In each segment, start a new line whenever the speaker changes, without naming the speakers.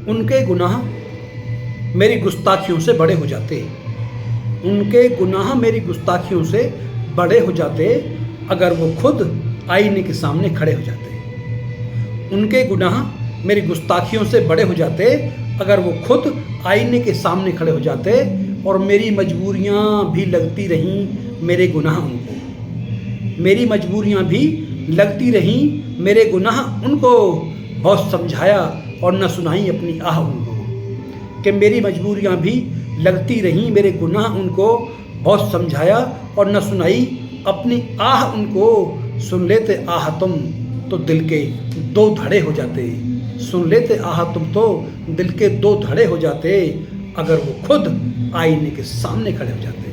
उनके गुनाह मेरी गुस्ताखियों से बड़े हो जाते, उनके गुनाह मेरी गुस्ताखियों से बड़े हो जाते अगर वो खुद आईने के सामने खड़े हो जाते। उनके गुनाह मेरी गुस्ताखियों से बड़े हो जाते अगर वो खुद आईने के सामने खड़े हो जाते और मेरी मजबूरियां भी लगती रहीं मेरे गुनाह उनको, मेरी मजबूरियां भी लगती रहीं मेरे गुनाह उनको। बहुत समझाया और न सुनाई अपनी आह उनको, कि मेरी मजबूरियां भी लगती रहीं मेरे गुनाह उनको। बहुत समझाया और न सुनाई अपनी आह उनको। सुन लेते आह तुम तो दिल के दो धड़े हो जाते, सुन लेते आह तुम तो दिल के दो धड़े हो जाते अगर वो खुद आईने के सामने खड़े हो जाते,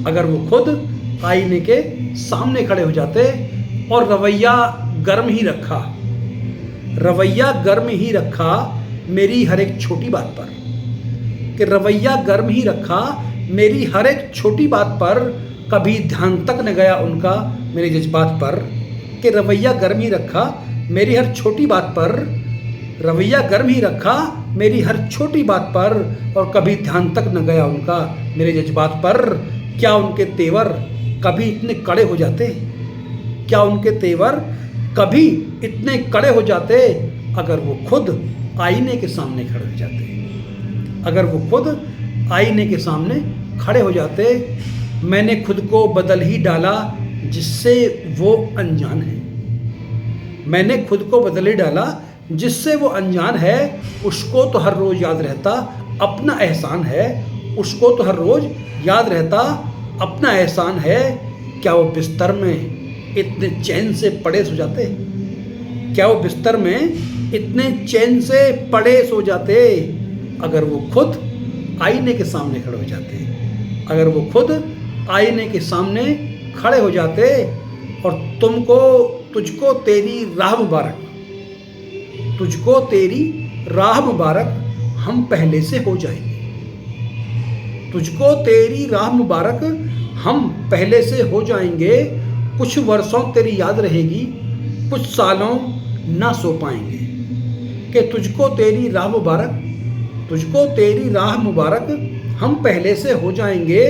अगर वो खुद आईने के सामने खड़े हो जाते। और रवैया गर्म ही रखा, रवैया गर्म ही रखा मेरी हर एक छोटी बात पर, कि रवैया गर्म ही रखा मेरी हर एक छोटी बात पर। कभी ध्यान तक न गया उनका मेरे जज्बात पर, कि रवैया गर्म ही रखा मेरी हर छोटी बात पर, रवैया गर्म ही रखा मेरी हर छोटी बात पर। और कभी ध्यान तक न गया उनका मेरे जज्बात पर। क्या उनके तेवर कभी इतने कड़े हो जाते, क्या उनके तेवर कभी इतने कड़े हो जाते अगर वो खुद आईने के सामने खड़े हो जाते, अगर वो खुद आईने के सामने खड़े हो जाते। मैंने खुद को बदल ही डाला जिससे वो अनजान है, मैंने खुद को बदल ही डाला जिससे वो अनजान है। उसको तो हर रोज़ याद रहता अपना एहसान है, उसको तो हर रोज़ याद रहता अपना एहसान है। क्या वो बिस्तर में इतने चैन से पड़े सो जाते, क्या वो बिस्तर में इतने चैन से पड़े सो जाते अगर वो खुद आईने के सामने खड़े हो जाते, अगर वो खुद आईने के सामने खड़े हो जाते। और तुझको तेरी राह मुबारक, तुझको तेरी राह मुबारक हम पहले से हो जाएंगे, तुझको तेरी राह मुबारक हम पहले से हो जाएंगे। कुछ वर्षों तेरी याद रहेगी, कुछ सालों ना सो पाएंगे, कि तुझको तेरी राह मुबारक, तुझको तेरी राह मुबारक हम पहले से हो जाएंगे।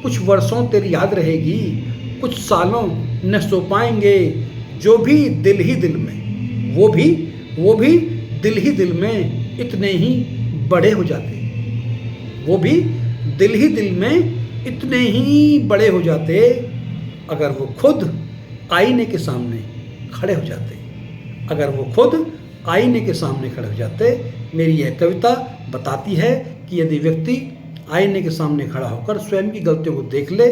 कुछ वर्षों तेरी याद रहेगी, कुछ सालों न सो पाएंगे। जो भी दिल ही दिल में, वो भी दिल ही दिल में इतने ही बड़े हो जाते, वो भी दिल ही दिल में इतने ही बड़े हो जाते अगर वो खुद आईने के सामने खड़े हो जाते, अगर वो खुद आईने के सामने खड़े हो जाते। मेरी यह कविता बताती है कि यदि व्यक्ति आईने के सामने खड़ा होकर स्वयं की गलतियों को देख ले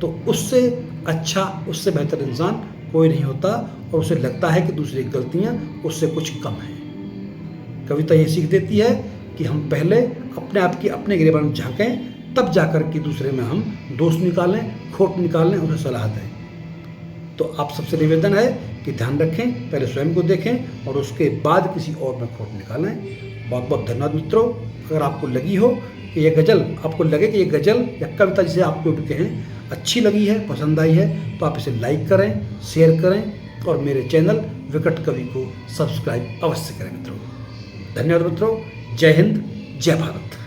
तो उससे अच्छा, उससे बेहतर इंसान कोई नहीं होता, और उसे लगता है कि दूसरी गलतियां उससे कुछ कम हैं। कविता ये सीख देती है कि हम पहले अपने आप की अपने गिरेबान में झांकें, तब जाकर के दूसरे में हम दोष निकालें, खोट निकालें, उन्हें सलाह दें। तो आप सबसे निवेदन है कि ध्यान रखें, पहले स्वयं को देखें और उसके बाद किसी और में खोट निकालें। बहुत बहुत धन्यवाद मित्रों। अगर आपको लगी हो कि ये गज़ल, आपको लगे कि ये गज़ल या कविता जिसे आप क्यों कहें अच्छी लगी है, पसंद आई है, तो आप इसे लाइक करें, शेयर करें और मेरे चैनल विकट कवि को सब्सक्राइब अवश्य करें मित्रों। धन्यवाद मित्रों। जय हिंद, जय भारत।